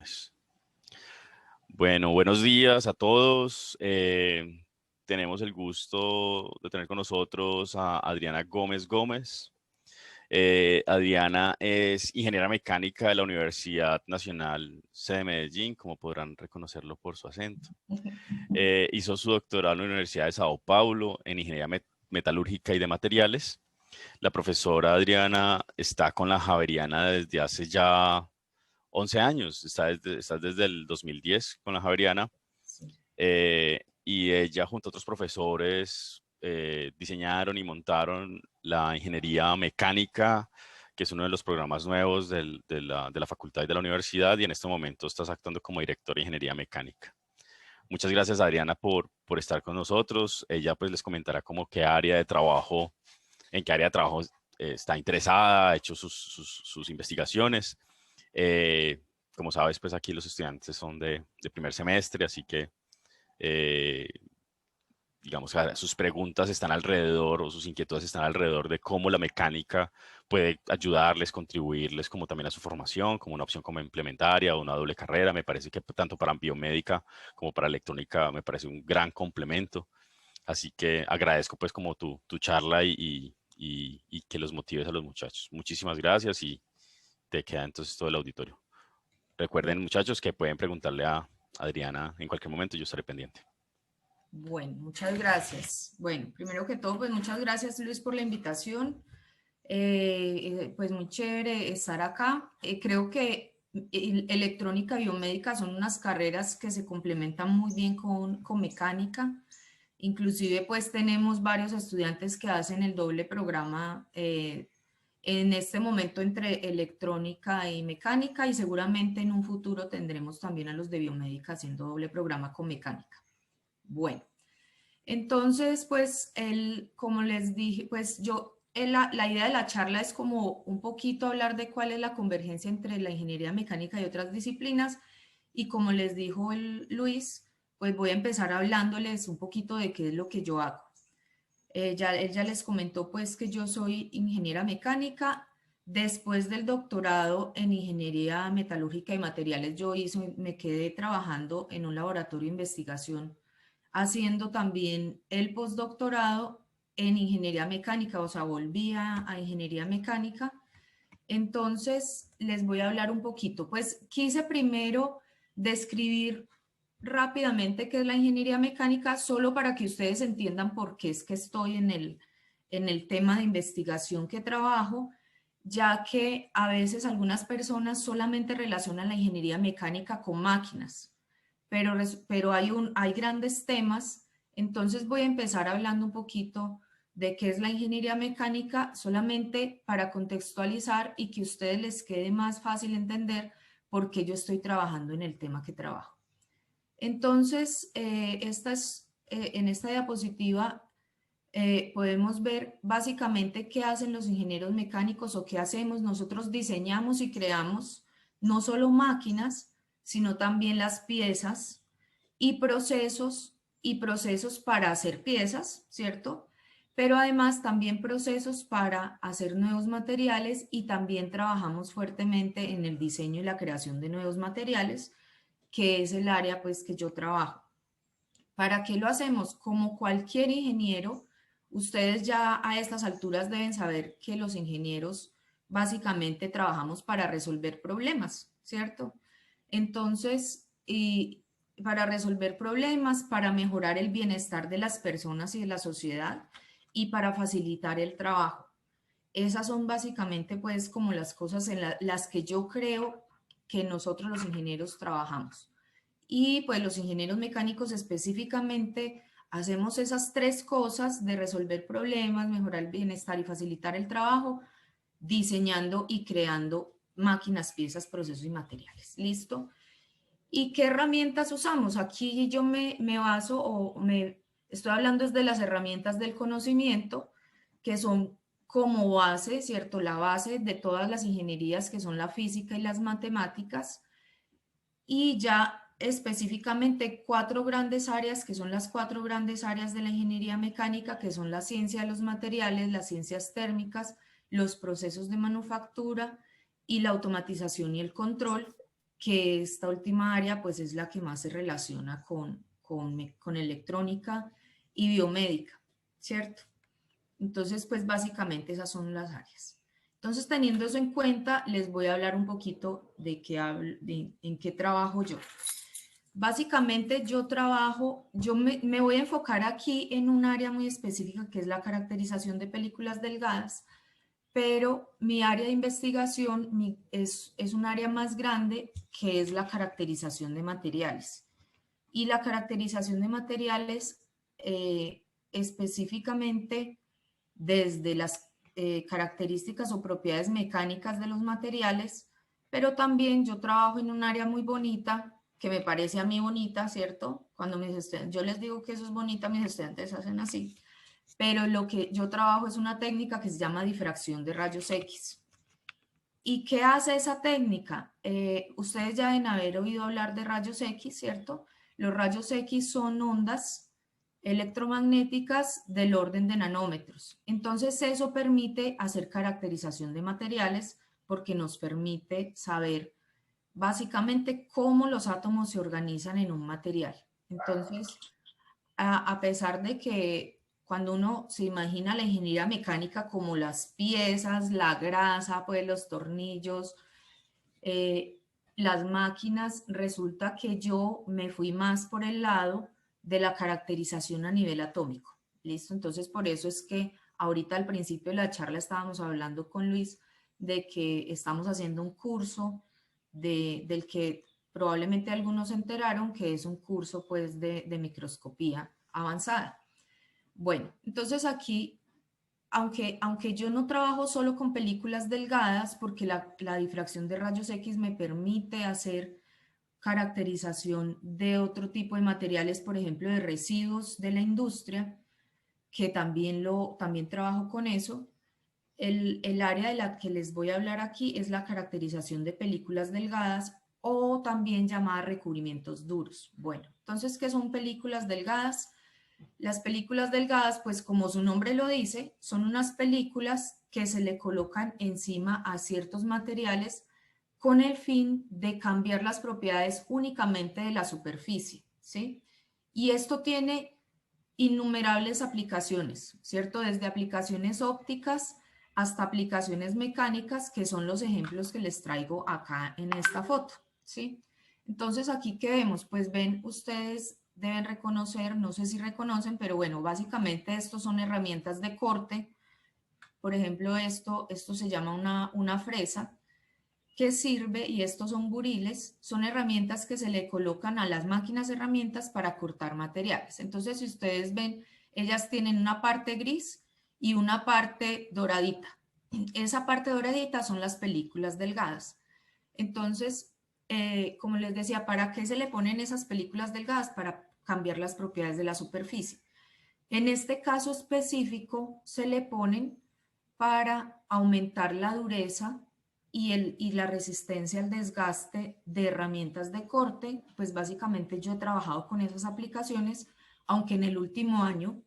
Gómez. Bueno, buenos días a todos. Tenemos el gusto de tener con nosotros a Adriana Gómez Gómez. Adriana es ingeniera mecánica de la Universidad Nacional C de Medellín, como podrán reconocerlo por su acento. Hizo su doctorado en la Universidad de Sao Paulo en ingeniería metalúrgica y de materiales. La profesora Adriana está con la Javeriana desde hace ya 11 años, está desde el 2010 con la Javeriana, y ella junto a otros profesores diseñaron y montaron la ingeniería mecánica, que es uno de los programas nuevos de la facultad y de la universidad, y en este momento estás actuando como directora de ingeniería mecánica. Muchas gracias, Adriana, por estar con nosotros. Ella pues les comentará como en qué área de trabajo está interesada, ha hecho sus investigaciones. Como sabes, pues aquí los estudiantes son de primer semestre, así que digamos, sus preguntas están alrededor o sus inquietudes están alrededor de cómo la mecánica puede ayudarles, contribuirles como también a su formación, como una opción complementaria o una doble carrera. Me parece que tanto para biomédica como para electrónica me parece un gran complemento. Así que agradezco pues como tu charla y que los motives a los muchachos. Muchísimas gracias y te queda entonces todo el auditorio. Recuerden, muchachos, que pueden preguntarle a Adriana en cualquier momento, yo estaré pendiente. Bueno, muchas gracias. Bueno, primero que todo, pues muchas gracias, Luis, por la invitación. Pues muy chévere estar acá. Creo que electrónica y biomédica son unas carreras que se complementan muy bien con mecánica. Inclusive, pues tenemos varios estudiantes que hacen el doble programa en este momento entre electrónica y mecánica, y seguramente en un futuro tendremos también a los de biomédica haciendo doble programa con mecánica. Bueno, entonces, pues, como les dije, pues la idea de la charla es como un poquito hablar de cuál es la convergencia entre la ingeniería mecánica y otras disciplinas. Y como les dijo Luis, pues voy a empezar hablándoles un poquito de qué es lo que yo hago. Ella les comentó pues que yo soy ingeniera mecánica. Después del doctorado en ingeniería metalúrgica y materiales, me quedé trabajando en un laboratorio de investigación haciendo también el postdoctorado en ingeniería mecánica, o sea, volví a ingeniería mecánica. Entonces, les voy a hablar un poquito. Pues quise primero describir rápidamente qué es la ingeniería mecánica, solo para que ustedes entiendan por qué es que estoy en el tema de investigación que trabajo, ya que a veces algunas personas solamente relacionan la ingeniería mecánica con máquinas, pero hay grandes temas. Entonces voy a empezar hablando un poquito de qué es la ingeniería mecánica, solamente para contextualizar y que a ustedes les quede más fácil entender por qué yo estoy trabajando en el tema que trabajo. Entonces, en esta diapositiva podemos ver básicamente qué hacen los ingenieros mecánicos o qué hacemos. Nosotros diseñamos y creamos no solo máquinas, sino también las piezas y procesos para hacer piezas, ¿cierto? Pero además también procesos para hacer nuevos materiales, y también trabajamos fuertemente en el diseño y la creación de nuevos materiales, que es el área pues que yo trabajo. ¿Para qué lo hacemos? Como cualquier ingeniero, ustedes ya a estas alturas deben saber que los ingenieros básicamente trabajamos para resolver problemas, ¿cierto? Entonces, y para resolver problemas, para mejorar el bienestar de las personas y de la sociedad, y para facilitar el trabajo. Esas son básicamente pues como las cosas en las que yo creo que nosotros los ingenieros trabajamos. Y pues los ingenieros mecánicos específicamente hacemos esas tres cosas de resolver problemas, mejorar el bienestar y facilitar el trabajo, diseñando y creando máquinas, piezas, procesos y materiales. ¿Listo? ¿Y qué herramientas usamos? Aquí yo me baso estoy hablando de las herramientas del conocimiento, que son como base, ¿cierto? La base de todas las ingenierías, que son la física y las matemáticas, y ya específicamente cuatro grandes áreas, que son las cuatro grandes áreas de la ingeniería mecánica, que son la ciencia de los materiales, las ciencias térmicas, los procesos de manufactura y la automatización y el control. que esta última área pues es la que más se relaciona con electrónica y biomédica, ¿cierto? Entonces, pues básicamente esas son las áreas. Entonces, teniendo eso en cuenta, les voy a hablar un poquito de en qué trabajo yo. Básicamente yo trabajo, me voy a enfocar aquí en un área muy específica que es la caracterización de películas delgadas, pero mi área de investigación es un área más grande que es la caracterización de materiales. Y la caracterización de materiales específicamente desde las características o propiedades mecánicas de los materiales, pero también yo trabajo en un área muy bonita, que me parece a mí bonita, ¿cierto? Cuando mis estudiantes, yo les digo que eso es bonita, mis estudiantes hacen así, pero lo que yo trabajo es una técnica que se llama difracción de rayos X. ¿Y qué hace esa técnica? Ustedes ya deben haber oído hablar de rayos X, ¿cierto? Los rayos X son ondas electromagnéticas del orden de nanómetros. Entonces eso permite hacer caracterización de materiales porque nos permite saber básicamente cómo los átomos se organizan en un material. Entonces, a pesar de que cuando uno se imagina la ingeniería mecánica como las piezas, la grasa, pues los tornillos, eh, las máquinas, resulta que yo me fui más por el lado de la caracterización a nivel atómico. ¿Listo? Entonces, por eso es que ahorita al principio de la charla estábamos hablando con Luis de que estamos haciendo un curso del que probablemente algunos se enteraron que es un curso pues de microscopía avanzada. Bueno, entonces aquí aunque yo no trabajo solo con películas delgadas, porque la difracción de rayos X me permite hacer caracterización de otro tipo de materiales, por ejemplo, de residuos de la industria, que también trabajo con eso. El área de la que les voy a hablar aquí es la caracterización de películas delgadas o también llamada recubrimientos duros. Bueno, entonces, ¿qué son películas delgadas? Las películas delgadas, pues como su nombre lo dice, son unas películas que se le colocan encima a ciertos materiales con el fin de cambiar las propiedades únicamente de la superficie, ¿sí? Y esto tiene innumerables aplicaciones, ¿cierto? Desde aplicaciones ópticas hasta aplicaciones mecánicas, que son los ejemplos que les traigo acá en esta foto, ¿sí? Entonces, aquí que vemos, pues ven ustedes deben reconocer, no sé si reconocen, pero bueno, básicamente estos son herramientas de corte. Por ejemplo, esto se llama una fresa que sirve, y estos son buriles, son herramientas que se le colocan a las máquinas herramientas para cortar materiales. Entonces, si ustedes ven, ellas tienen una parte gris y una parte doradita. Esa parte doradita son las películas delgadas. Entonces, como les decía, ¿para qué se le ponen esas películas delgadas? Para cambiar las propiedades de la superficie. En este caso específico, se le ponen para aumentar la dureza y la resistencia al desgaste de herramientas de corte. Pues básicamente yo he trabajado con esas aplicaciones, aunque en el último año,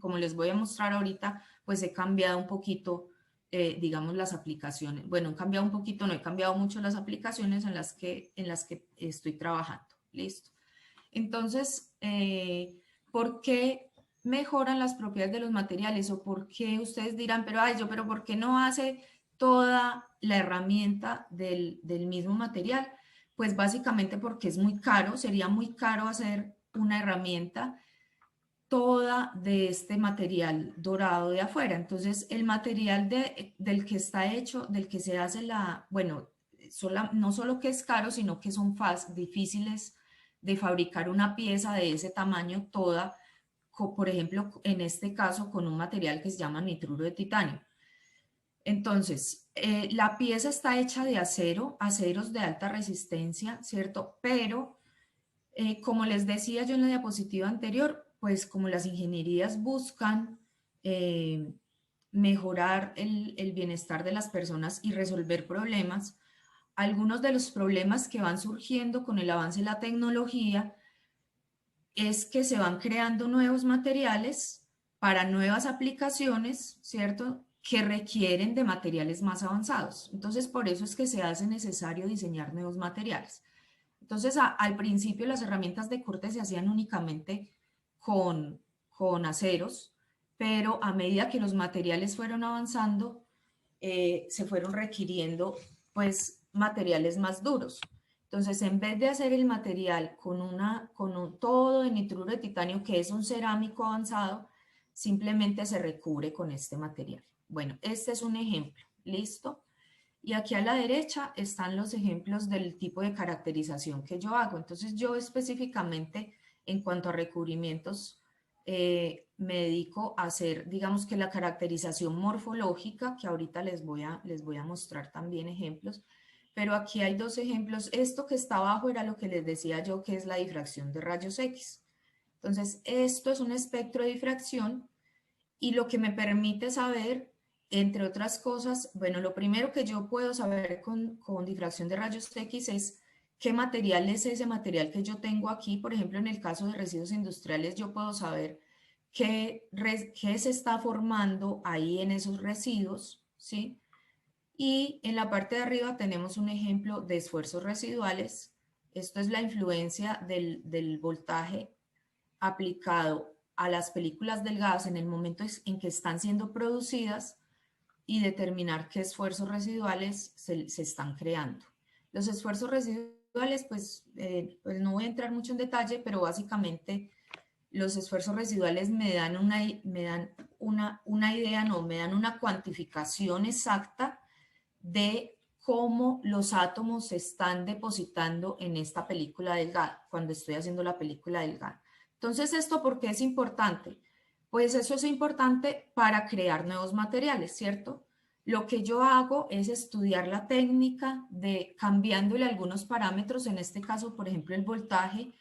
como les voy a mostrar ahorita, pues he cambiado un poquito, digamos, las aplicaciones. Bueno, he cambiado un poquito, no he cambiado mucho las aplicaciones en las que estoy trabajando. Listo. Entonces, ¿por qué mejoran las propiedades de los materiales? O por qué ustedes dirán, pero ay, pero ¿por qué no hace toda la herramienta del mismo material? Pues básicamente porque es muy caro, sería muy caro hacer una herramienta toda de este material dorado de afuera. Entonces, el material del que está hecho, del que se hace bueno, no solo que es caro, sino que son difíciles de fabricar una pieza de ese tamaño toda, por ejemplo, en este caso, con un material que se llama nitruro de titanio. Entonces, la pieza está hecha de acero, aceros de alta resistencia, ¿cierto? Pero como les decía yo en la diapositiva anterior, pues como las ingenierías buscan mejorar el bienestar de las personas y resolver problemas, algunos de los problemas que van surgiendo con el avance de la tecnología es que se van creando nuevos materiales para nuevas aplicaciones, ¿cierto? que requieren de materiales más avanzados. Entonces, por eso es que se hace necesario diseñar nuevos materiales. Entonces, al principio las herramientas de corte se hacían únicamente con aceros, pero a medida que los materiales fueron avanzando, se fueron requiriendo pues materiales más duros. Entonces, en vez de hacer el material con un todo de nitruro de titanio, que es un cerámico avanzado, simplemente se recubre con este material. Bueno, este es un ejemplo, ¿listo? Y aquí a la derecha están los ejemplos del tipo de caracterización que yo hago. Entonces, yo específicamente, en cuanto a recubrimientos, me dedico a hacer, digamos que la caracterización morfológica, que ahorita les voy a mostrar también ejemplos, pero aquí hay dos ejemplos. Esto que está abajo era lo que les decía yo, que es la difracción de rayos X. Entonces, esto es un espectro de difracción y lo que me permite saber, entre otras cosas, bueno, lo primero que yo puedo saber con difracción de rayos X es qué material es ese material que yo tengo aquí. Por ejemplo, en el caso de residuos industriales, yo puedo saber qué se está formando ahí en esos residuos, ¿sí? Y en la parte de arriba tenemos un ejemplo de esfuerzos residuales. Esto es la influencia del voltaje aplicado a las películas delgadas en el momento en que están siendo producidas y determinar qué esfuerzos residuales se están creando. Los esfuerzos residuales, pues no voy a entrar mucho en detalle, pero básicamente los esfuerzos residuales me dan una idea, no, me dan una cuantificación exacta de cómo los átomos se están depositando en esta película delgada, cuando estoy haciendo la película delgada. Entonces, ¿esto por qué es importante? Pues eso es importante para crear nuevos materiales, ¿cierto? Lo que yo hago es estudiar la técnica de cambiándole algunos parámetros, en este caso, por ejemplo, el voltaje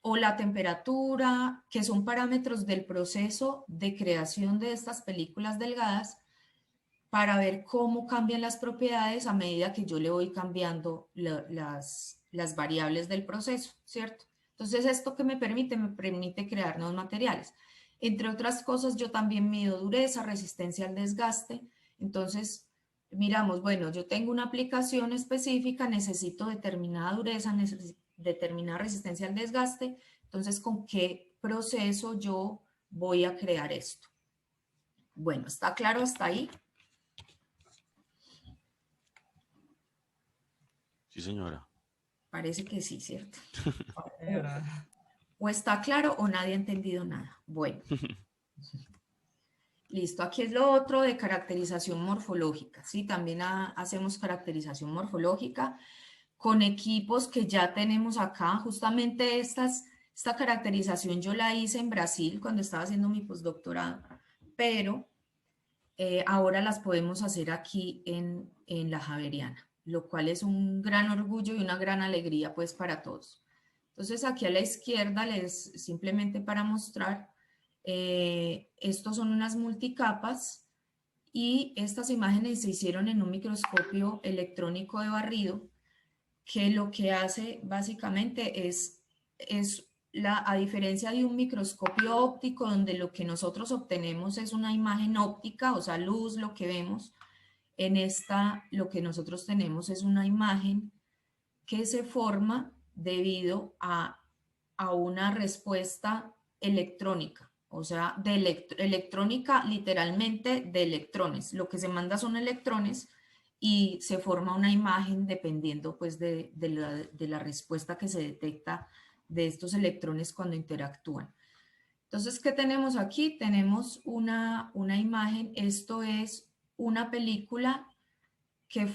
o la temperatura, que son parámetros del proceso de creación de estas películas delgadas, para ver cómo cambian las propiedades a medida que yo le voy cambiando las variables del proceso, ¿cierto? Entonces, ¿esto qué me permite? Me permite crear nuevos materiales. Entre otras cosas, yo también mido dureza, resistencia al desgaste. Entonces, miramos, bueno, yo tengo una aplicación específica, necesito determinada dureza, determinada resistencia al desgaste. Entonces, ¿con qué proceso yo voy a crear esto? Bueno, ¿está claro hasta ahí? Sí, señora. Parece que sí, ¿cierto? Señora. O está claro o nadie ha entendido nada. Bueno, listo. Aquí es lo otro de caracterización morfológica, ¿sí? También hacemos caracterización morfológica con equipos que ya tenemos acá. Justamente esta caracterización yo la hice en Brasil cuando estaba haciendo mi postdoctorado, pero ahora las podemos hacer aquí en la Javeriana, lo cual es un gran orgullo y una gran alegría pues para todos. Entonces aquí a la izquierda simplemente para mostrar, estos son unas multicapas y estas imágenes se hicieron en un microscopio electrónico de barrido que lo que hace básicamente a diferencia de un microscopio óptico donde lo que nosotros obtenemos es una imagen óptica, o sea, luz, lo que vemos, en esta lo que nosotros tenemos es una imagen que se forma debido a una respuesta electrónica, o sea, electrónica literalmente de electrones. Lo que se manda son electrones y se forma una imagen dependiendo pues de la respuesta que se detecta de estos electrones cuando interactúan. Entonces, ¿qué tenemos aquí? Tenemos una imagen, esto es una película que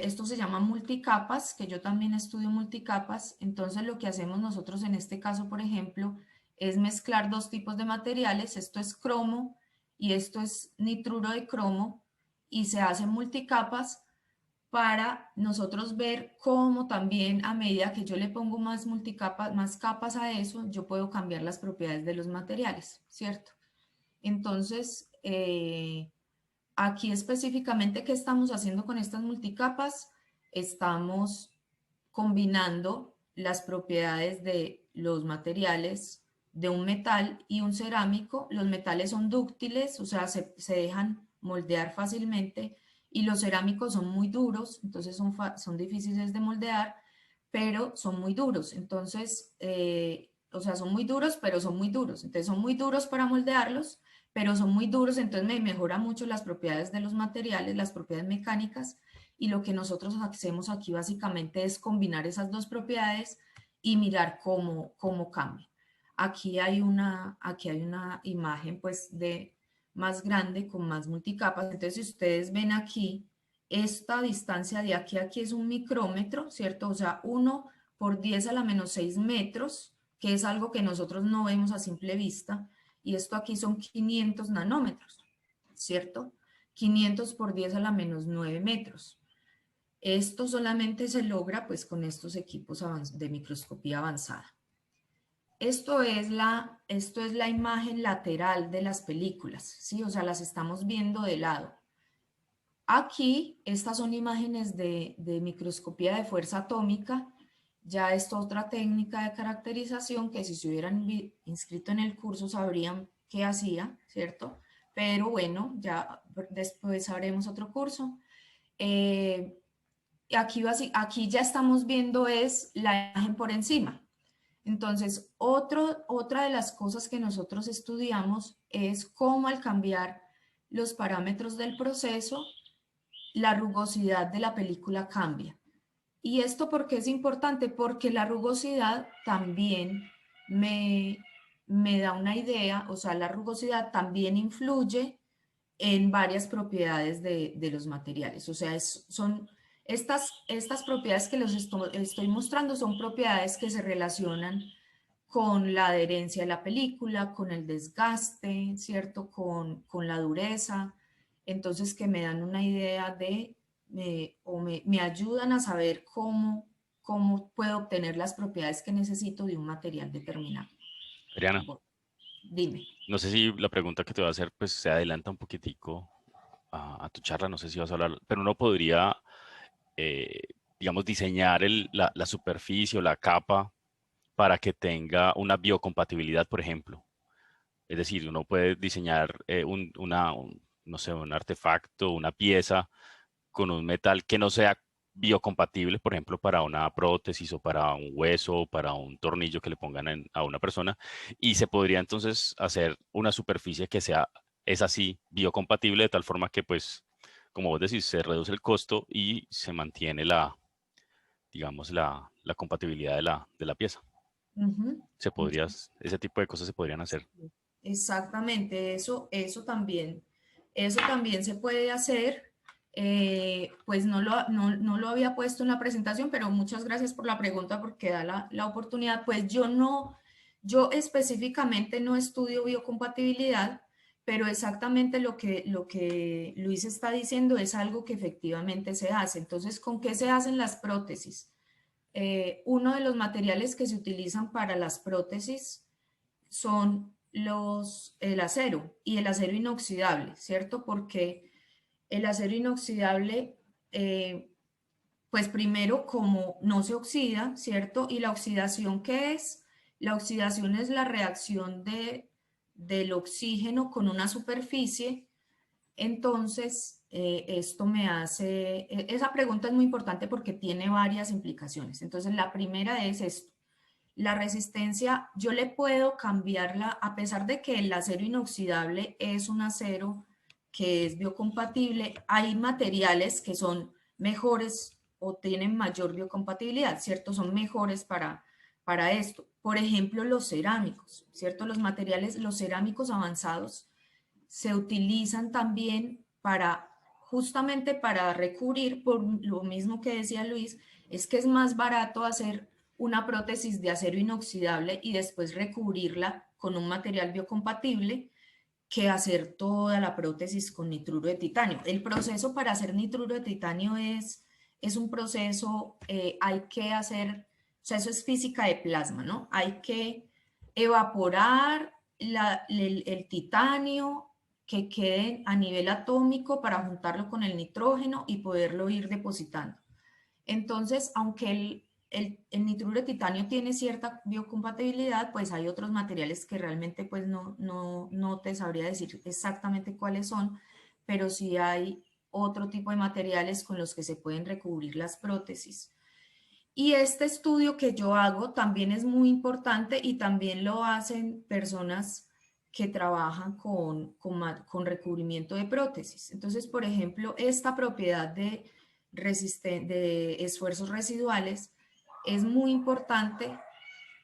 esto se llama multicapas, que yo también estudio multicapas. Entonces lo que hacemos nosotros en este caso, por ejemplo, es mezclar dos tipos de materiales, esto es cromo y esto es nitruro de cromo, y se hacen multicapas para nosotros ver cómo también a medida que yo le pongo más multicapas, más capas a eso, yo puedo cambiar las propiedades de los materiales, ¿cierto? Entonces, aquí específicamente, ¿qué estamos haciendo con estas multicapas? Estamos combinando las propiedades de los materiales de un metal y un cerámico. Los metales son dúctiles, o sea, se dejan moldear fácilmente, y los cerámicos son muy duros, entonces son difíciles de moldear, pero son muy duros. Entonces, o sea, son muy duros, pero son muy duros. Entonces, son muy duros para moldearlos, pero son muy duros, entonces me mejora mucho las propiedades de los materiales, las propiedades mecánicas, y lo que nosotros hacemos aquí básicamente es combinar esas dos propiedades y mirar cómo cambia. Aquí hay una imagen pues de más grande con más multicapas. Entonces, si ustedes ven aquí, esta distancia de aquí a aquí es un micrómetro, ¿cierto? O sea, 1 por 10⁻⁶ metros, que es algo que nosotros no vemos a simple vista, y esto aquí son 500 nanómetros, ¿cierto? 500 por 10⁻⁹ metros. Esto solamente se logra pues con estos equipos de microscopía avanzada. Esto es la imagen lateral de las películas, ¿sí? O sea, las estamos viendo de lado. Aquí, estas son imágenes de microscopía de fuerza atómica. Ya es otra técnica de caracterización que si se hubieran inscrito en el curso sabrían qué hacía, ¿cierto? Pero bueno, ya después haremos otro curso. Aquí ya estamos viendo es la imagen por encima. Entonces, otra de las cosas que nosotros estudiamos es cómo al cambiar los parámetros del proceso, la rugosidad de la película cambia. ¿Y esto por qué es importante? Porque la rugosidad también me da una idea, o sea, la rugosidad también influye en varias propiedades de los materiales. O sea, son estas propiedades que les estoy mostrando son propiedades que se relacionan con la adherencia de la película, con el desgaste, ¿cierto? Con la dureza. Entonces, que me dan una idea me ayudan a saber cómo puedo obtener las propiedades que necesito de un material determinado. Adriana, Bueno, dime. no sé si la pregunta que te voy a hacer pues se adelanta un poquitico a tu charla, no sé si vas a hablar, pero uno podría, eh, digamos, diseñar la superficie o la capa para que tenga una biocompatibilidad, por ejemplo. Es decir, uno puede diseñar no sé, un artefacto, una pieza con un metal que no sea biocompatible, por ejemplo, para una prótesis o para un hueso o para un tornillo que le pongan a una persona. Y se podría entonces hacer una superficie que sea, es así, biocompatible, de tal forma que, pues, como vos decís, se reduce el costo y se mantiene digamos, la compatibilidad de la pieza. Ujú. Ese tipo de cosas se podrían hacer. Exactamente, eso también se puede hacer. Pues no lo había puesto en la presentación, pero muchas gracias por la pregunta porque da la oportunidad. Pues yo específicamente no estudio biocompatibilidad, pero exactamente lo que Luis está diciendo es algo que efectivamente se hace. Entonces, ¿con qué se hacen las prótesis? Uno de los materiales que se utilizan para las prótesis son el acero y el acero inoxidable, ¿cierto? Porque el acero inoxidable, pues primero como no se oxida, ¿cierto? Y la oxidación, ¿qué es? La oxidación es la reacción del oxígeno con una superficie. Entonces, esto me hace, esa pregunta es muy importante porque tiene varias implicaciones. Entonces, la primera es esto: la resistencia, yo le puedo cambiarla, a pesar de que el acero inoxidable es un acero que es biocompatible, hay materiales que son mejores o tienen mayor biocompatibilidad, ¿cierto? Son mejores para esto. Por ejemplo, los cerámicos, ¿cierto? Los cerámicos avanzados se utilizan también justamente para recubrir, por lo mismo que decía Luis, es que es más barato hacer una prótesis de acero inoxidable y después recubrirla con un material biocompatible que hacer toda la prótesis con nitruro de titanio. El proceso para hacer nitruro de titanio es un proceso, hay que hacer, o sea, eso es física de plasma, ¿no? Hay que evaporar el titanio que quede a nivel atómico para juntarlo con el nitrógeno y poderlo ir depositando. Entonces, aunque el nitruro de titanio tiene cierta biocompatibilidad, pues hay otros materiales que realmente pues no te sabría decir exactamente cuáles son, pero sí hay otro tipo de materiales con los que se pueden recubrir las prótesis. Y este estudio que yo hago también es muy importante y también lo hacen personas que trabajan con recubrimiento de prótesis. Entonces, por ejemplo, esta propiedad de esfuerzos residuales es muy importante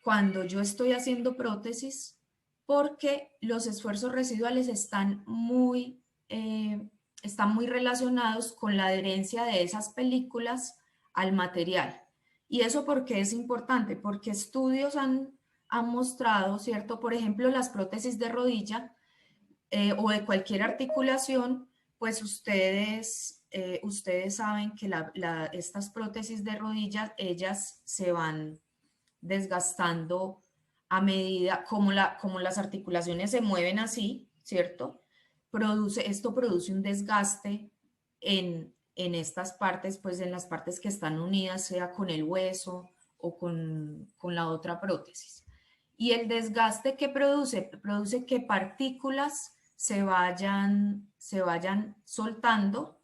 cuando yo estoy haciendo prótesis porque los esfuerzos residuales están muy relacionados con la adherencia de esas películas al material. ¿Y eso por qué es importante? Porque estudios han mostrado, ¿cierto? Por ejemplo, las prótesis de rodilla o de cualquier articulación, pues ustedes saben que estas prótesis de rodilla, ellas se van desgastando a medida, como las articulaciones se mueven así, ¿cierto? Esto produce un desgaste en estas partes, pues en las partes que están unidas, sea con el hueso o con la otra prótesis. Y el desgaste que produce que partículas se vayan soltando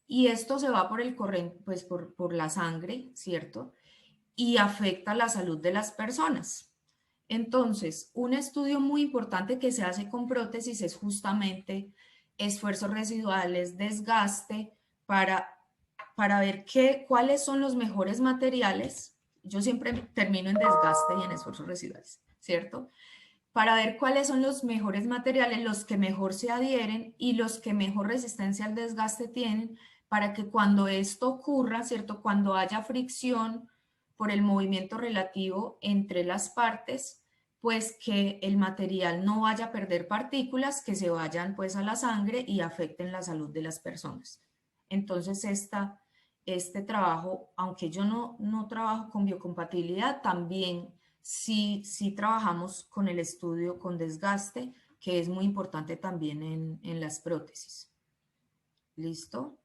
y esto se va por el corriente, pues por la sangre, ¿cierto? Y afecta la salud de las personas. Entonces, un estudio muy importante que se hace con prótesis es justamente esfuerzos residuales, desgaste, para ver cuáles son los mejores materiales. Yo siempre termino en desgaste y en esfuerzos residuales, ¿cierto? Para ver cuáles son los mejores materiales, los que mejor se adhieren y los que mejor resistencia al desgaste tienen, para que cuando esto ocurra, ¿cierto? Cuando haya fricción por el movimiento relativo entre las partes, pues que el material no vaya a perder partículas que se vayan pues a la sangre y afecten la salud de las personas. Entonces este trabajo, aunque yo no trabajo con biocompatibilidad, también sí trabajamos con el estudio con desgaste, que es muy importante también en las prótesis. ¿Listo?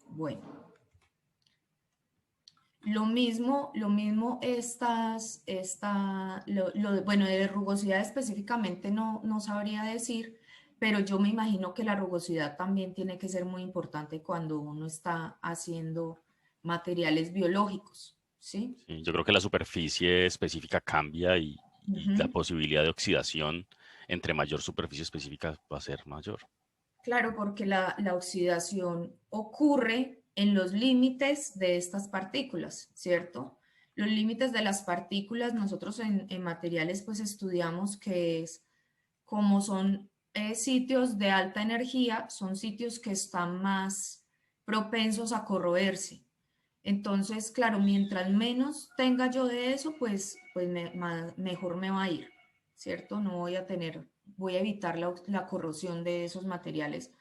Bueno. Lo mismo bueno, de rugosidad específicamente no sabría decir, pero yo me imagino que la rugosidad también tiene que ser muy importante cuando uno está haciendo materiales biológicos, ¿sí? Sí, yo creo que la superficie específica cambia y la posibilidad de oxidación entre mayor superficie específica va a ser mayor. Claro, porque la oxidación ocurre en los límites de estas partículas, ¿cierto? Los límites de las partículas, nosotros en materiales pues estudiamos que es como son sitios de alta energía, son sitios que están más propensos a corroerse. Entonces, claro, mientras menos tenga yo de eso, pues mejor me va a ir, ¿cierto? No voy a voy a evitar la corrosión de esos materiales.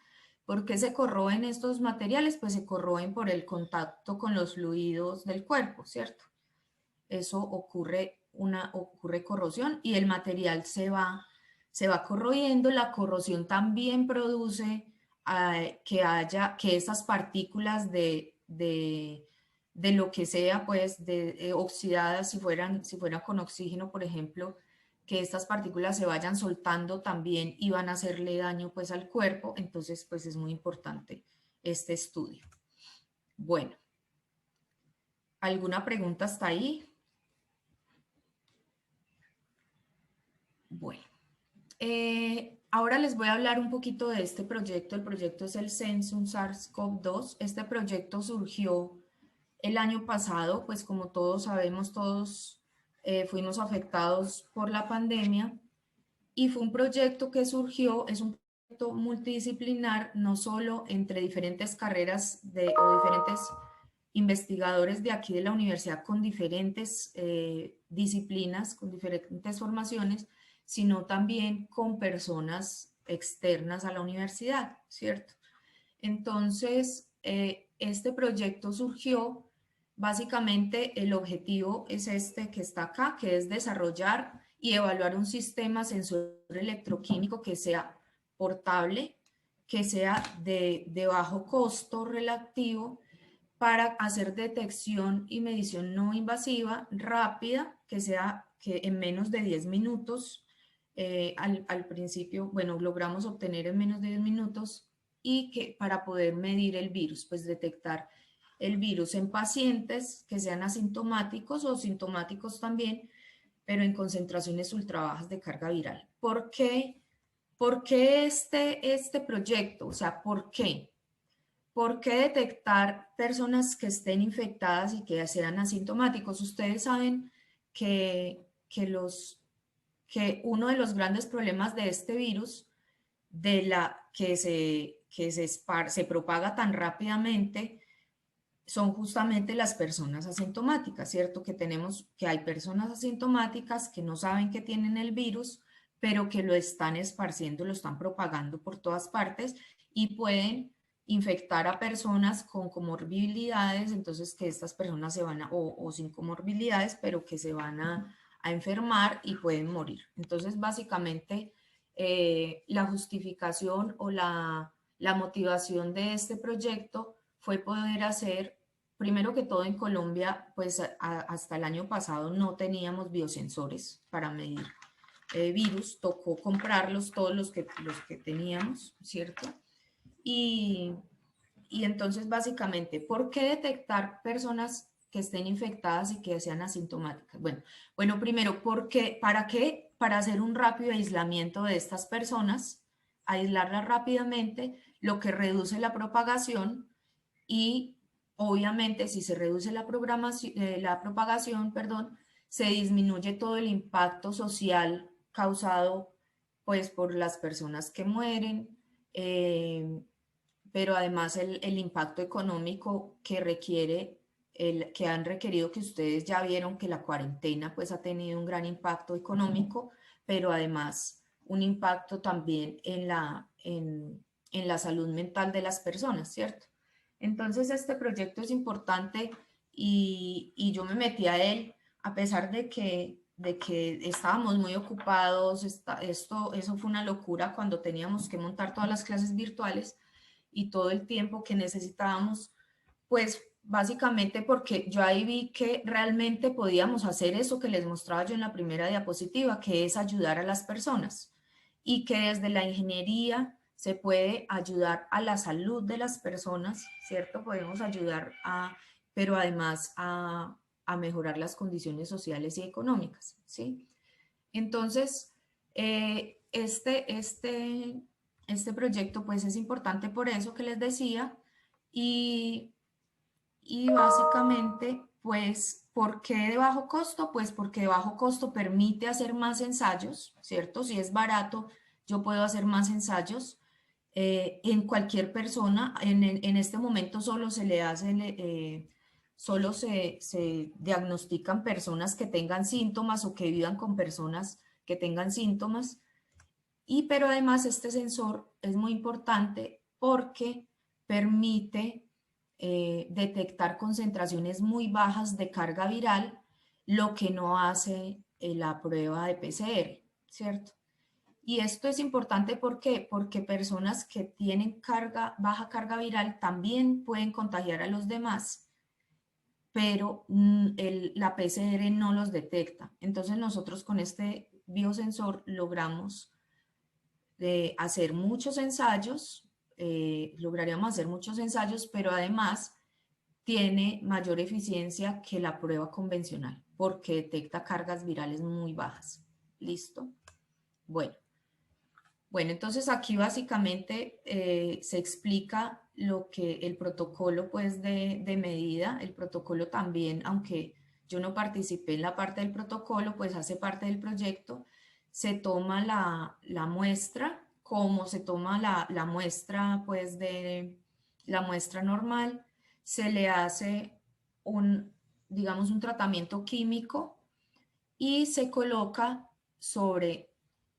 ¿Por qué se corroen estos materiales? Pues se corroen por el contacto con los fluidos del cuerpo, ¿cierto? Eso ocurre corrosión y el material se va corroyendo. La corrosión también produce que esas partículas de lo que sea, pues, oxidadas, si fueran con oxígeno, por ejemplo, que estas partículas se vayan soltando también y van a hacerle daño, pues, al cuerpo. Entonces, pues, es muy importante este estudio. Bueno, ¿alguna pregunta hasta ahí? Bueno, ahora les voy a hablar un poquito de este proyecto. El proyecto es el Sensum SARS-CoV-2. Este proyecto surgió el año pasado, pues como todos sabemos, todos fuimos afectados por la pandemia y fue un proyecto que surgió, es un proyecto multidisciplinar, no solo entre diferentes carreras o diferentes investigadores de aquí de la universidad con diferentes disciplinas, con diferentes formaciones, sino también con personas externas a la universidad, ¿cierto? Entonces, este proyecto surgió, básicamente el objetivo es este que está acá, que es desarrollar y evaluar un sistema sensor electroquímico que sea portable, que sea de bajo costo relativo para hacer detección y medición no invasiva rápida, que sea que en menos de 10 minutos al principio, bueno, logramos obtener en menos de 10 minutos y que para poder medir el virus, pues detectar el virus en pacientes que sean asintomáticos o sintomáticos también, pero en concentraciones ultra bajas de carga viral. ¿Por qué este proyecto? O sea, ¿por qué? ¿Por qué detectar personas que estén infectadas y que sean asintomáticos? Ustedes saben que uno de los grandes problemas de este virus, de la se propaga tan rápidamente, son justamente las personas asintomáticas, ¿cierto? Que hay personas asintomáticas que no saben que tienen el virus, pero que lo están esparciendo, lo están propagando por todas partes y pueden infectar a personas con comorbilidades, entonces que estas personas se van o sin comorbilidades, pero que se van a enfermar y pueden morir. Entonces, básicamente, la justificación o la motivación de este proyecto fue poder hacer, primero que todo en Colombia, pues hasta el año pasado no teníamos biosensores para medir virus, tocó comprarlos todos los que teníamos, ¿cierto? Y, y entonces básicamente, ¿por qué detectar personas que estén infectadas y que sean asintomáticas? Bueno, primero, ¿para qué? Para hacer un rápido aislamiento de estas personas, aislarlas rápidamente, lo que reduce la propagación y obviamente si se reduce la propagación, perdón, se disminuye todo el impacto social causado pues por las personas que mueren, eh, pero además el impacto económico que requiere, que han requerido, que ustedes ya vieron que la cuarentena pues ha tenido un gran impacto económico, pero además un impacto también en la salud mental de las personas, ¿cierto? Entonces este proyecto es importante y yo me metí a él a pesar de que estábamos muy ocupados, eso fue una locura cuando teníamos que montar todas las clases virtuales y todo el tiempo que necesitábamos, pues básicamente porque yo ahí vi que realmente podíamos hacer eso que les mostraba yo en la primera diapositiva, que es ayudar a las personas y que desde la ingeniería se puede ayudar a la salud de las personas, ¿cierto? Podemos ayudar pero además a mejorar las condiciones sociales y económicas, ¿sí? Entonces, este proyecto pues es importante por eso que les decía y, y básicamente pues ¿por qué de bajo costo? Pues porque de bajo costo permite hacer más ensayos, ¿cierto? Si es barato, yo puedo hacer más ensayos en cualquier persona. En este momento solo se le hace, solo se diagnostican personas que tengan síntomas o que vivan con personas que tengan síntomas. Pero además este sensor es muy importante porque permite detectar concentraciones muy bajas de carga viral, lo que no hace la prueba de PCR, ¿cierto? Y esto es importante porque personas que tienen baja carga viral también pueden contagiar a los demás, pero la PCR no los detecta. Entonces nosotros con este biosensor logramos hacer muchos ensayos, lograríamos hacer muchos ensayos, pero además tiene mayor eficiencia que la prueba convencional porque detecta cargas virales muy bajas. ¿Listo? Bueno. Bueno, entonces aquí básicamente se explica lo que el protocolo pues de medida, el protocolo también, aunque yo no participé en la parte del protocolo, pues hace parte del proyecto, se toma la muestra, como se toma la muestra pues la muestra normal, se le hace digamos, un tratamiento químico y se coloca sobre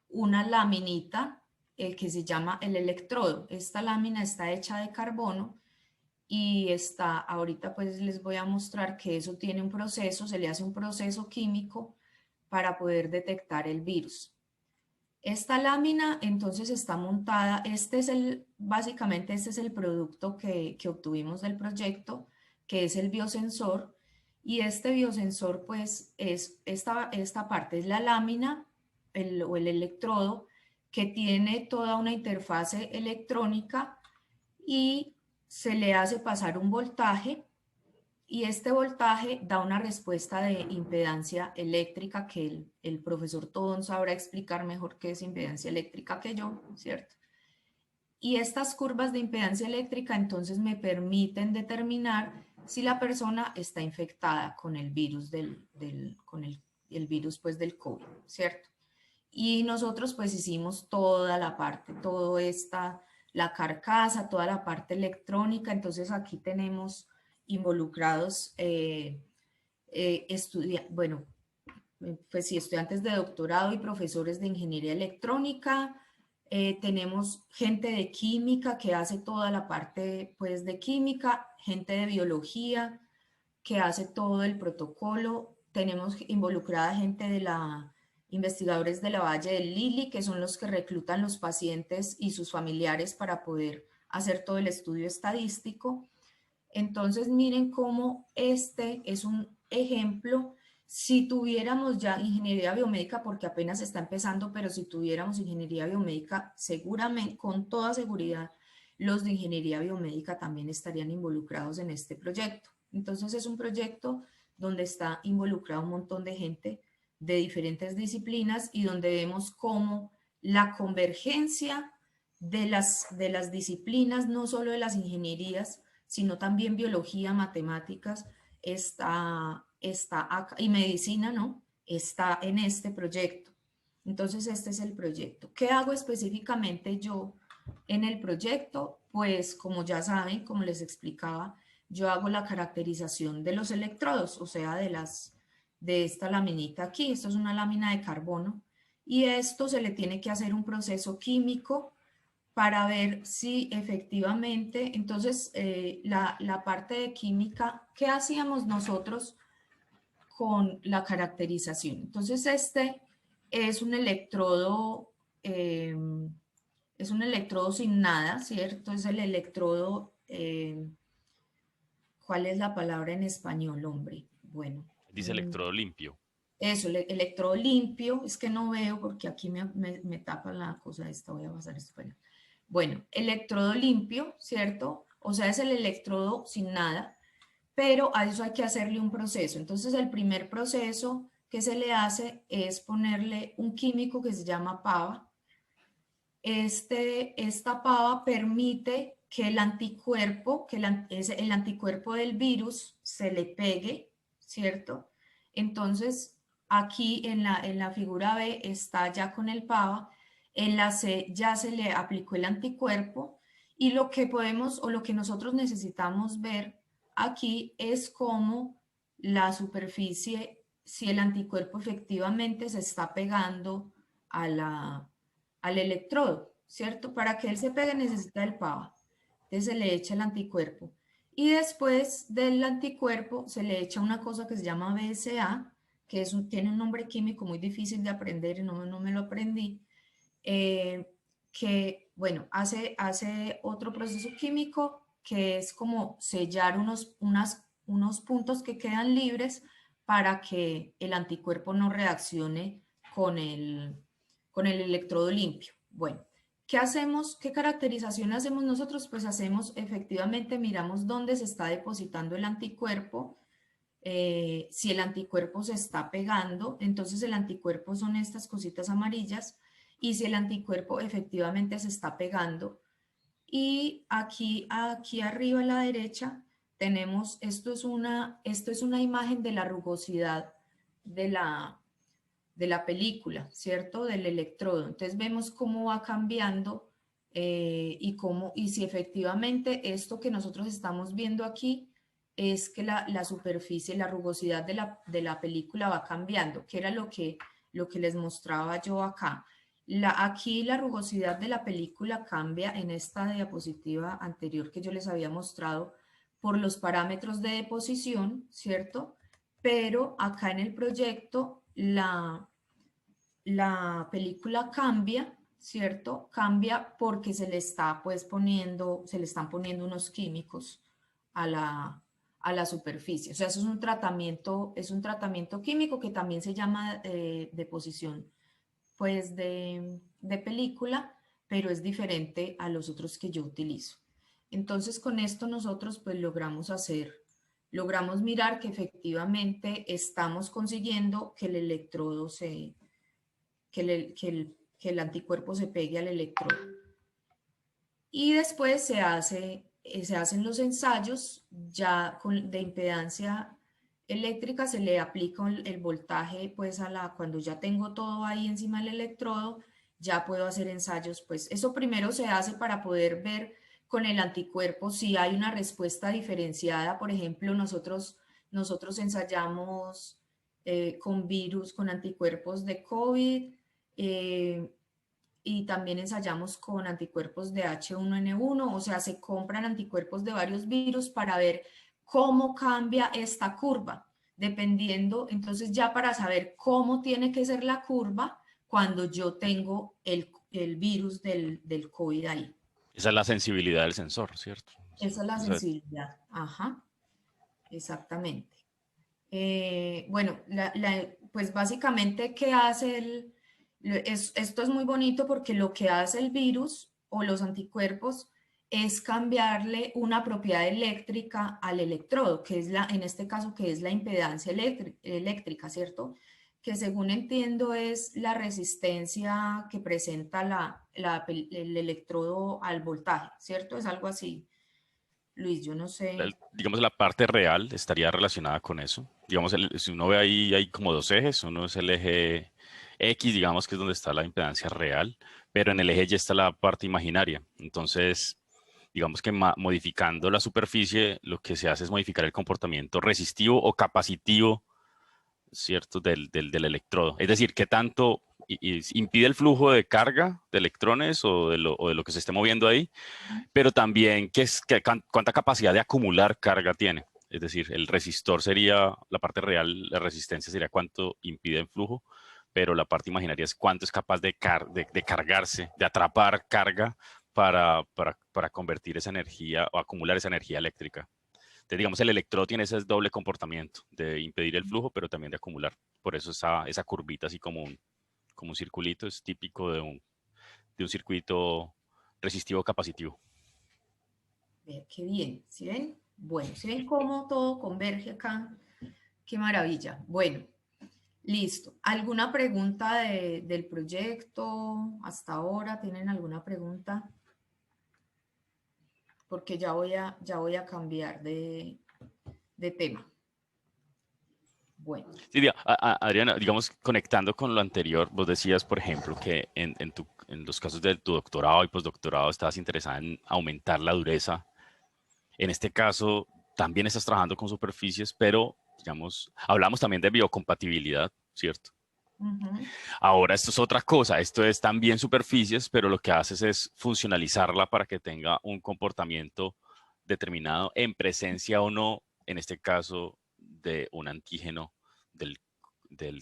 una laminita que se llama el electrodo. Esta lámina está hecha de carbono y ahorita pues les voy a mostrar que eso tiene un proceso, se le hace un proceso químico para poder detectar el virus. Esta lámina entonces está montada, básicamente este es el producto que obtuvimos del proyecto, que es el biosensor, y este biosensor pues esta parte es la lámina o el electrodo que tiene toda una interfase electrónica y se le hace pasar un voltaje y este voltaje da una respuesta de impedancia eléctrica que el profesor Todón sabrá explicar mejor qué es impedancia eléctrica que yo, ¿cierto? Y estas curvas de impedancia eléctrica entonces me permiten determinar si la persona está infectada con el virus con el virus pues del COVID, ¿cierto? Y nosotros pues hicimos toda la parte, la carcasa, toda la parte electrónica, entonces aquí tenemos involucrados bueno, pues sí, estudiantes de doctorado y profesores de ingeniería electrónica. Tenemos gente de química que hace toda la parte pues de química, gente de biología que hace todo el protocolo. Tenemos involucrada gente de investigadores de la Valle del Lili, que son los que reclutan los pacientes y sus familiares para poder hacer todo el estudio estadístico. Entonces, miren cómo este es un ejemplo. Si tuviéramos ya ingeniería biomédica, porque apenas está empezando, pero si tuviéramos ingeniería biomédica, seguramente, con toda seguridad, los de ingeniería biomédica también estarían involucrados en este proyecto. Entonces, es un proyecto donde está involucrado un montón de gente de diferentes disciplinas y donde vemos cómo la convergencia de las disciplinas, no solo de las ingenierías, sino también biología, matemáticas, está acá, y medicina, ¿no? Está en este proyecto. Entonces, este es el proyecto. ¿Qué hago específicamente yo en el proyecto? Pues, como ya saben, como les explicaba, yo hago la caracterización de los electrodos, o sea, de esta laminita aquí. Esto es una lámina de carbono y esto se le tiene que hacer un proceso químico para ver si efectivamente, entonces la parte de química, ¿qué hacíamos nosotros con la caracterización? Entonces este es eh, es un electrodo sin nada, ¿cierto? Es el electrodo, ¿cuál es la palabra en español, hombre? Bueno. Dice electrodo limpio. Eso, el electrodo limpio, es que no veo porque aquí me tapa la cosa esta, voy a pasar esto para allá. Bueno, electrodo limpio, ¿cierto? O sea, es el electrodo sin nada, pero a eso hay que hacerle un proceso. Entonces, el primer proceso que se le hace es ponerle un químico que se llama PAVA. Esta PAVA permite que el anticuerpo, el anticuerpo del virus se le pegue, ¿cierto? Entonces, aquí en la figura B está ya con el PAVA, en la C ya se le aplicó el anticuerpo y lo que podemos o lo que nosotros necesitamos ver aquí es cómo la superficie, si el anticuerpo efectivamente se está pegando a al electrodo, ¿cierto? Para que él se pegue necesita el PAVA. Entonces se le echa el anticuerpo. Y después del anticuerpo se le echa una cosa que se llama BSA, que tiene un nombre químico muy difícil de aprender y no me lo aprendí, que, bueno, hace otro proceso químico que es como sellar unos puntos que quedan libres para que el anticuerpo no reaccione con con el electrodo limpio. Bueno, ¿qué hacemos? ¿Qué caracterización hacemos nosotros? Pues hacemos, efectivamente, miramos dónde se está depositando el anticuerpo. Si el anticuerpo se está pegando, entonces el anticuerpo son estas cositas amarillas, y si el anticuerpo efectivamente se está pegando. Y aquí arriba a la derecha tenemos, esto es una imagen de la rugosidad de de la película, ¿cierto? Del electrodo. Entonces vemos cómo va cambiando y si efectivamente esto que nosotros estamos viendo aquí es que la superficie, la rugosidad de la película va cambiando, que era lo que les mostraba yo acá. Aquí la rugosidad de la película cambia en esta diapositiva anterior que yo les había mostrado por los parámetros de deposición, ¿cierto? Pero acá en el proyecto la película cambia, ¿cierto? Cambia porque se le está pues se le están poniendo unos químicos a a la superficie. O sea, eso es un tratamiento químico que también se llama deposición pues de película, pero es diferente a los otros que yo utilizo. Entonces con esto nosotros pues logramos mirar que efectivamente estamos consiguiendo que el electrodo que el anticuerpo se pegue al electrodo. Y después se hacen los ensayos ya de impedancia eléctrica, se le aplica el voltaje pues cuando ya tengo todo ahí encima del electrodo, ya puedo hacer ensayos, pues eso primero se hace para poder ver con el anticuerpo si hay una respuesta diferenciada. Por ejemplo, nosotros ensayamos con virus, con anticuerpos de COVID, y también ensayamos con anticuerpos de H1N1, o sea, se compran anticuerpos de varios virus para ver cómo cambia esta curva, dependiendo, entonces ya para saber cómo tiene que ser la curva cuando yo tengo el virus del COVID ahí. Esa es la sensibilidad del sensor, ¿cierto? Esa es la O sea, sensibilidad, ajá, exactamente. Bueno, pues básicamente, ¿qué hace esto es muy bonito porque lo que hace el virus o los anticuerpos es cambiarle una propiedad eléctrica al electrodo, que es en este caso, que es la impedancia eléctrica, ¿cierto? Que según entiendo es la resistencia que presenta el electrodo al voltaje, ¿cierto? Es algo así. Luis, yo no sé. digamos, la parte real estaría relacionada con eso. Digamos, si uno ve ahí, hay como dos ejes. Uno es el eje X, digamos, que es donde está la impedancia real, pero en el eje Y está la parte imaginaria. Entonces, digamos que modificando la superficie, lo que se hace es modificar el comportamiento resistivo o capacitivo, ¿cierto? Del electrodo. Es decir, qué tanto impide el flujo de carga de electrones o de lo que se esté moviendo ahí, pero también cuánta capacidad de acumular carga tiene. Es decir, el resistor sería la parte real, la resistencia sería cuánto impide el flujo, pero la parte imaginaria es cuánto es capaz de cargarse, de atrapar carga para convertir esa energía o acumular esa energía eléctrica. Entonces, digamos, el electrodo tiene ese doble comportamiento de impedir el flujo, pero también de acumular. Por eso esa curvita así como un circulito es típico de un circuito resistivo capacitivo. Qué bien, ¿sí ven? Bueno, ¿sí ven cómo todo converge acá? Qué maravilla. Bueno, listo. ¿Alguna pregunta del proyecto hasta ahora? ¿Tienen alguna pregunta? Porque ya voy a cambiar de tema. Bueno. Sí, Adriana, digamos, conectando con lo anterior, vos decías, por ejemplo, que en los casos de tu doctorado y postdoctorado estabas interesada en aumentar la dureza. En este caso, también estás trabajando con superficies, pero, digamos, hablamos también de biocompatibilidad, ¿cierto? Ahora, esto es otra cosa, esto es también superficies, pero lo que haces es funcionalizarla para que tenga un comportamiento determinado en presencia o no, en este caso, de un antígeno del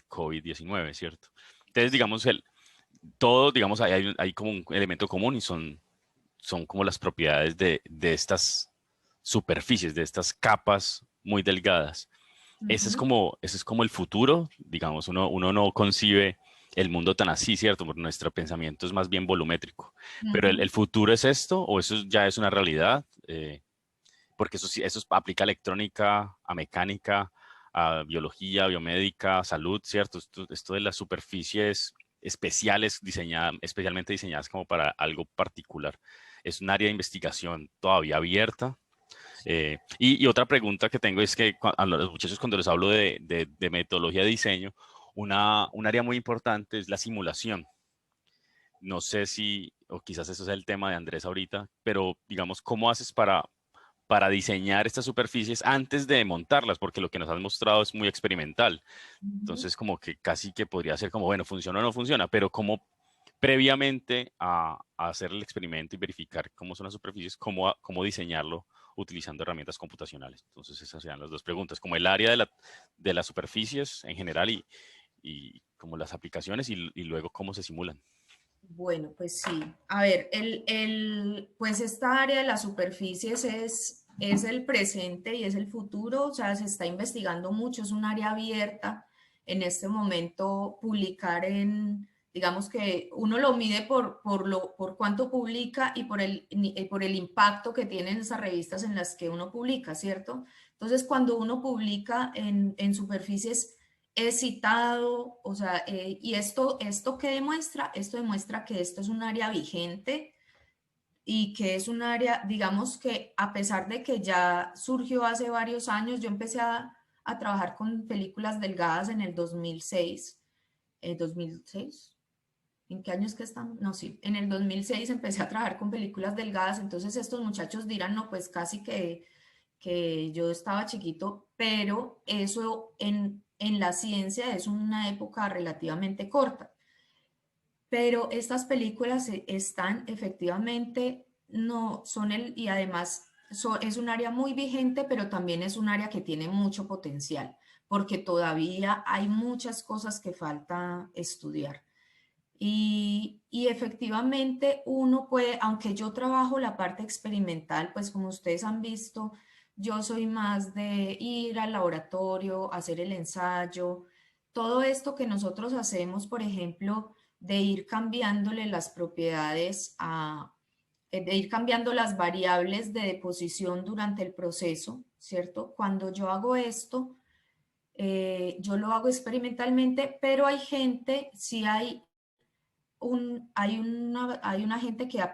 COVID-19, ¿cierto? Entonces, digamos, todo, digamos, hay como un elemento común y son como las propiedades de estas superficies, de estas capas muy delgadas. Ese es como el futuro, digamos, uno no concibe el mundo tan así, ¿cierto? Porque nuestro pensamiento es más bien volumétrico. Pero el futuro es esto, o eso ya es una realidad, porque eso aplica a electrónica, a mecánica, a biología, biomédica, a salud, ¿cierto? Esto de las superficies especiales especialmente diseñadas como para algo particular. Es un área de investigación todavía abierta. Y otra pregunta que tengo es que a los muchachos cuando les hablo de metodología de diseño, un área muy importante es la simulación. No sé si, o quizás eso sea el tema de Andrés ahorita, pero digamos, ¿cómo haces para diseñar estas superficies antes de montarlas? Porque lo que nos has mostrado es muy experimental. Entonces, como que casi que podría ser como, bueno, funciona o no funciona, pero como previamente a hacer el experimento y verificar cómo son las superficies, cómo diseñarlo utilizando herramientas computacionales. Entonces, esas serían las dos preguntas, como el área de las superficies en general y como las aplicaciones y luego cómo se simulan. Bueno, pues sí. A ver, pues esta área de las superficies es el presente y es el futuro, o sea, se está investigando mucho, es un área abierta. En este momento, publicar digamos que uno lo mide por cuánto publica y por el impacto que tienen esas revistas en las que uno publica, ¿cierto? Entonces, cuando uno publica en superficies es citado, o sea, y esto ¿qué demuestra? Esto demuestra que esto es un área vigente y que es un área, digamos que a pesar de que ya surgió hace varios años, yo empecé a trabajar con películas delgadas en el 2006. ¿2006? ¿En qué años que estamos? No, sí, en el 2006 empecé a trabajar con películas delgadas, entonces estos muchachos dirán, no, pues casi que yo estaba chiquito, pero eso en la ciencia es una época relativamente corta. Pero estas películas están efectivamente, no, son y además es un área muy vigente, pero también es un área que tiene mucho potencial, porque todavía hay muchas cosas que falta estudiar. Y efectivamente uno puede, aunque yo trabajo la parte experimental, pues como ustedes han visto, yo soy más de ir al laboratorio, hacer el ensayo, todo esto que nosotros hacemos, por ejemplo, de ir cambiándole las propiedades de ir cambiando las variables de deposición durante el proceso, ¿cierto? Cuando yo hago esto, yo lo hago experimentalmente, pero hay gente, si hay hay una gente que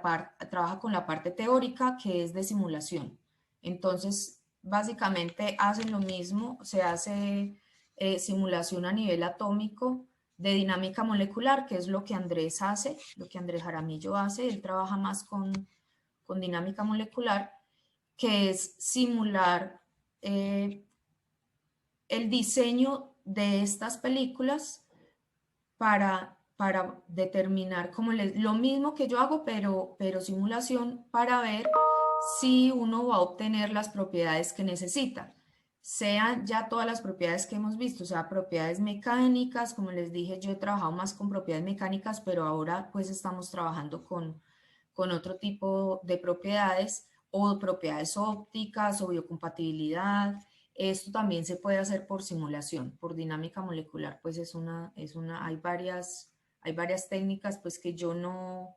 trabaja con la parte teórica que es de simulación. Entonces, básicamente hacen lo mismo, se hace simulación a nivel atómico de dinámica molecular, que es lo que Andrés hace, lo que Andrés Jaramillo hace. Él trabaja más con dinámica molecular, que es simular el diseño de estas películas para determinar lo mismo que yo hago, pero simulación para ver si uno va a obtener las propiedades que necesita. Sean ya todas las propiedades que hemos visto, o sea, propiedades mecánicas, como les dije, yo he trabajado más con propiedades mecánicas, pero ahora pues estamos trabajando con otro tipo de propiedades o propiedades ópticas o biocompatibilidad. Esto también se puede hacer por simulación, por dinámica molecular, pues hay varias técnicas pues que yo no,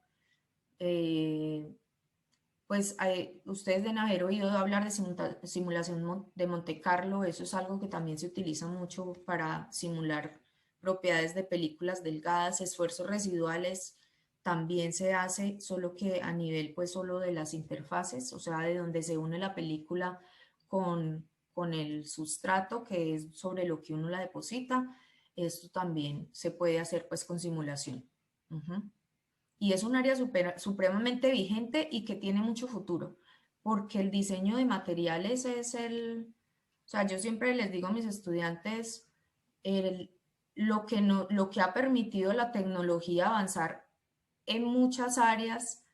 pues ustedes deben haber oído hablar de simulación de Monte Carlo, eso es algo que también se utiliza mucho para simular propiedades de películas delgadas, esfuerzos residuales también se hace, solo que a nivel pues solo de las interfaces, o sea, de donde se une la película con el sustrato que es sobre lo que uno la deposita, esto también se puede hacer pues con simulación. Y es un área supremamente vigente y que tiene mucho futuro, porque el diseño de materiales o sea, yo siempre les digo a mis estudiantes, el- lo que, no, lo que ha permitido la tecnología avanzar en muchas áreas,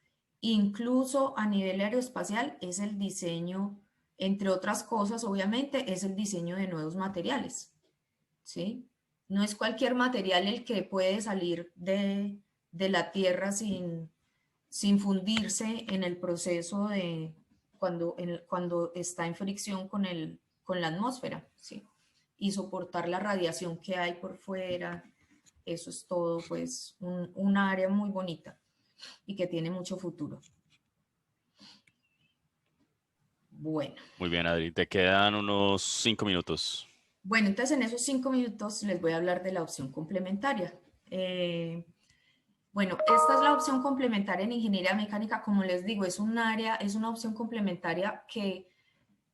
incluso a nivel aeroespacial, es el diseño, entre otras cosas, obviamente, es el diseño de nuevos materiales, ¿sí? No es cualquier material el que puede salir de la Tierra sin fundirse en el proceso de cuando está en fricción con la atmósfera, ¿sí? Y soportar la radiación que hay por fuera. Eso es todo, pues, un área muy bonita y que tiene mucho futuro. Bueno. Muy bien, Adri. Te quedan unos 5 minutos. Bueno, entonces en esos 5 minutos les voy a hablar de la opción complementaria. Bueno, esta es la opción complementaria en ingeniería mecánica. Como les digo, es un área, es una opción complementaria que,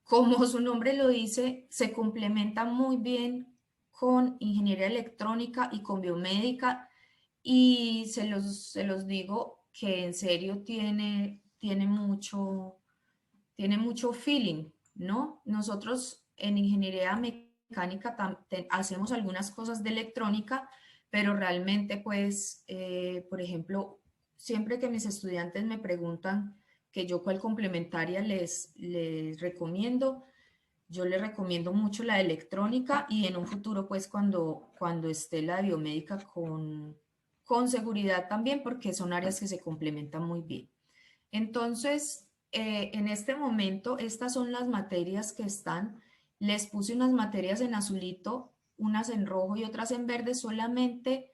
como su nombre lo dice, se complementa muy bien con ingeniería electrónica y con biomédica. Y se los digo que en serio tiene mucho feeling, ¿no? Nosotros en ingeniería mecánica hacemos algunas cosas de electrónica, pero realmente, pues, por ejemplo, siempre que mis estudiantes me preguntan que yo cuál complementaria les recomiendo, yo les recomiendo mucho la electrónica y en un futuro, pues, cuando esté la de biomédica con seguridad también, porque son áreas que se complementan muy bien. Entonces, en este momento, estas son las materias que están. Les puse unas materias en azulito, unas en rojo y otras en verde solamente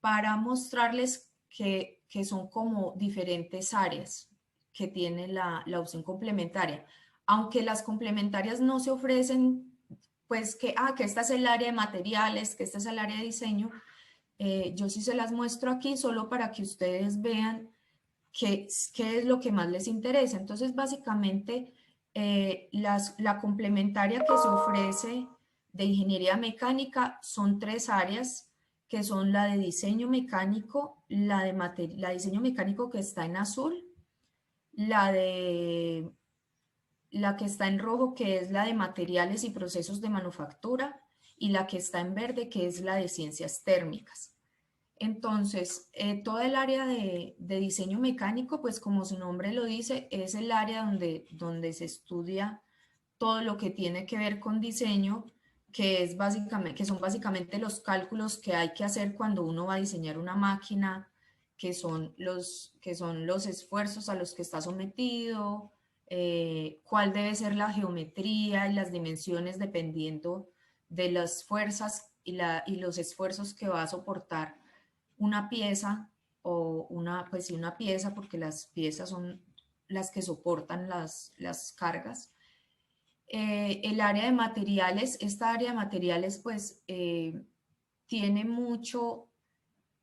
para mostrarles que son como diferentes áreas que tiene la opción complementaria. Aunque las complementarias no se ofrecen, pues que esta es el área de materiales, que esta es el área de diseño, yo sí se las muestro aquí solo para que ustedes vean qué es lo que más les interesa. Entonces, básicamente, la complementaria que se ofrece de ingeniería mecánica son 3 áreas, que son la de diseño mecánico, la de diseño mecánico que está en azul, la que está en rojo, que es la de materiales y procesos de manufactura, y la que está en verde, que es la de ciencias térmicas. Entonces, toda el área de diseño mecánico, pues como su nombre lo dice, es el área donde se estudia todo lo que tiene que ver con diseño, que son básicamente los cálculos que hay que hacer cuando uno va a diseñar una máquina, que son los esfuerzos a los que está sometido, cuál debe ser la geometría y las dimensiones dependiendo de las fuerzas y los esfuerzos que va a soportar una pieza pues sí, una pieza, porque las piezas son las que soportan las cargas. El área de materiales, esta área de materiales pues tiene mucho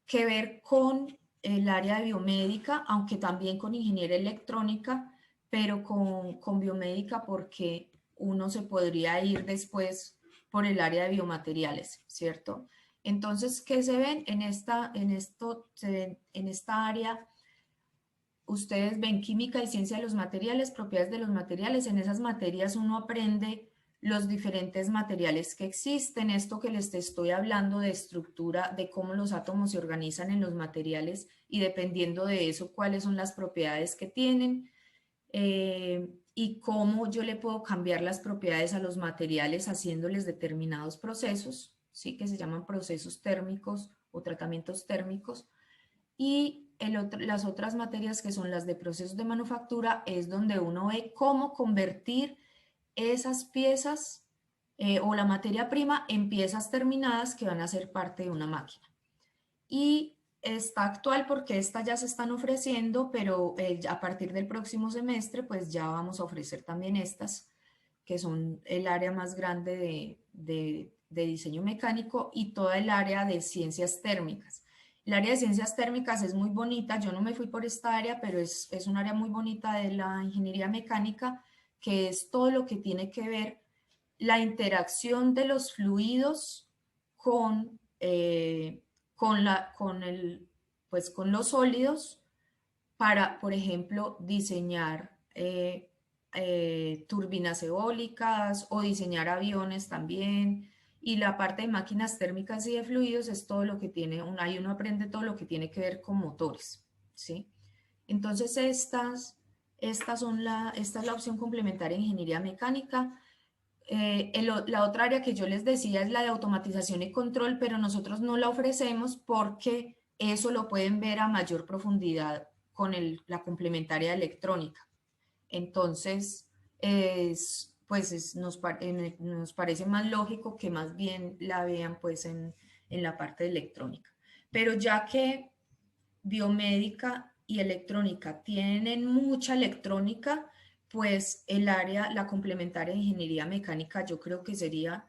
que ver con el área de biomédica, aunque también con ingeniería electrónica, pero con biomédica porque uno se podría ir después por el área de biomateriales, ¿cierto? Entonces, ¿qué se ven en esta área? Ustedes ven química y ciencia de los materiales, propiedades de los materiales. En esas materias uno aprende los diferentes materiales que existen. Esto que les estoy hablando de estructura, de cómo los átomos se organizan en los materiales y dependiendo de eso, cuáles son las propiedades que tienen. Y cómo yo le puedo cambiar las propiedades a los materiales haciéndoles determinados procesos, ¿sí? Que se llaman procesos térmicos o tratamientos térmicos. Y las otras materias que son las de procesos de manufactura es donde uno ve cómo convertir esas piezas o la materia prima en piezas terminadas que van a ser parte de una máquina. Y está actual porque estas ya se están ofreciendo, pero a partir del próximo semestre pues ya vamos a ofrecer también estas, que son el área más grande de diseño mecánico y toda el área de ciencias térmicas. El área de ciencias térmicas es muy bonita, yo no me fui por esta área, pero es un área muy bonita de la ingeniería mecánica, que es todo lo que tiene que ver la interacción de los fluidos con, con los sólidos para, por ejemplo, diseñar turbinas eólicas o diseñar aviones también. Y la parte de máquinas térmicas y de fluidos es todo lo que tiene, ahí uno aprende todo lo que tiene que ver con motores, ¿sí? Entonces esta es la opción complementaria en ingeniería mecánica. La otra área que yo les decía es la de automatización y control, pero nosotros no la ofrecemos porque eso lo pueden ver a mayor profundidad con la complementaria electrónica. Entonces, nos parece más lógico que más bien la vean pues en la parte de electrónica. Pero ya que biomédica y electrónica tienen mucha electrónica, pues la complementaria de ingeniería mecánica yo creo que sería,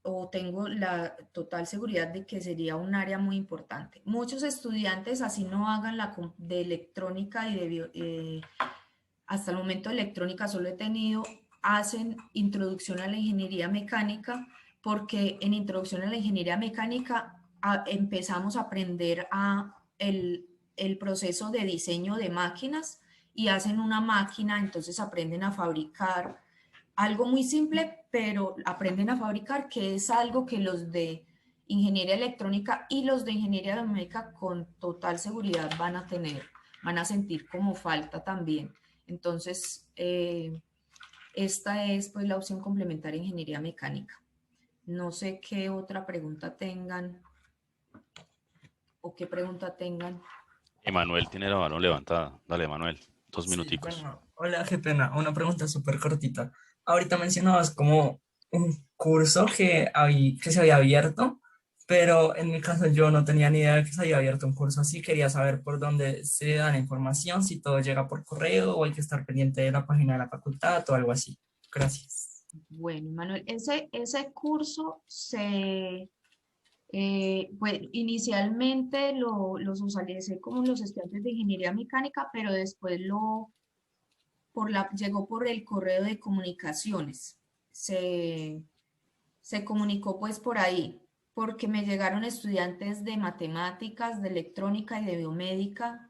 o tengo la total seguridad de que sería un área muy importante. Muchos estudiantes, así no hagan de electrónica y hasta el momento electrónica solo he tenido, hacen introducción a la ingeniería mecánica, porque en introducción a la ingeniería mecánica empezamos a aprender el proceso de diseño de máquinas y hacen una máquina, entonces aprenden a fabricar algo muy simple, pero aprenden a fabricar, que es algo que los de ingeniería electrónica y los de ingeniería biomédica con total seguridad van a sentir como falta también. Entonces, esta es pues la opción complementaria en ingeniería mecánica. No sé qué otra pregunta tengan o qué pregunta tengan. Emanuel tiene la mano levantada. Dale, Emanuel, 2 Sí, minuticos. bueno, hola, qué pena, una pregunta súper cortita. Ahorita mencionabas como un curso que se había abierto pero en mi caso yo no tenía ni idea de que se había abierto un curso así. Quería saber por dónde se da la información, si todo llega por correo o hay que estar pendiente de la página de la facultad o algo así. Gracias. Bueno, Manuel, ese curso pues inicialmente los usalicé como los estudiantes de ingeniería mecánica, pero después llegó por el correo de comunicaciones. Se comunicó pues por ahí, porque me llegaron estudiantes de matemáticas, de electrónica y de biomédica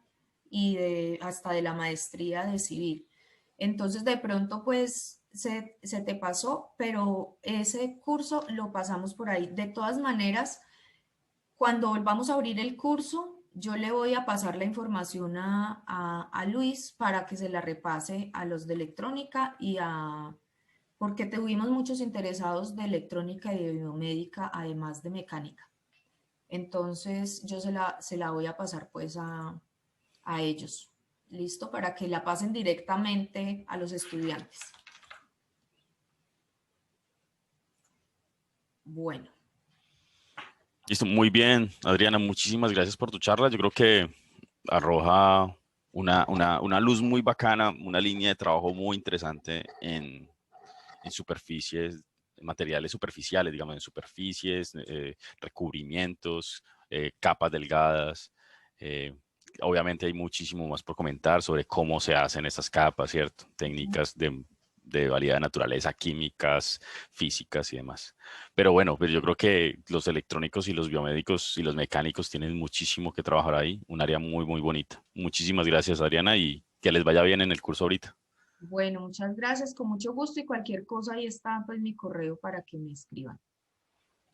y hasta de la maestría de civil. Entonces de pronto pues se te pasó, pero ese curso lo pasamos por ahí. De todas maneras, cuando volvamos a abrir el curso, yo le voy a pasar la información a Luis para que se la repase a los de electrónica porque tuvimos muchos interesados de electrónica y de biomédica, además de mecánica. Entonces yo se la voy a pasar pues a ellos. ¿Listo? Para que la pasen directamente a los estudiantes. Bueno. Listo, muy bien, Adriana, muchísimas gracias por tu charla. Yo creo que arroja una luz muy bacana, una línea de trabajo muy interesante en superficies, materiales superficiales, digamos, en superficies, recubrimientos, capas delgadas. Obviamente hay muchísimo más por comentar sobre cómo se hacen estas capas, ¿cierto? Técnicas de variedad de naturaleza, químicas, físicas y demás. Pero bueno, pues yo creo que los electrónicos y los biomédicos y los mecánicos tienen muchísimo que trabajar ahí, un área muy, muy bonita. Muchísimas gracias, Adriana, y que les vaya bien en el curso ahorita. Bueno, muchas gracias, con mucho gusto y cualquier cosa ahí está pues mi correo para que me escriban.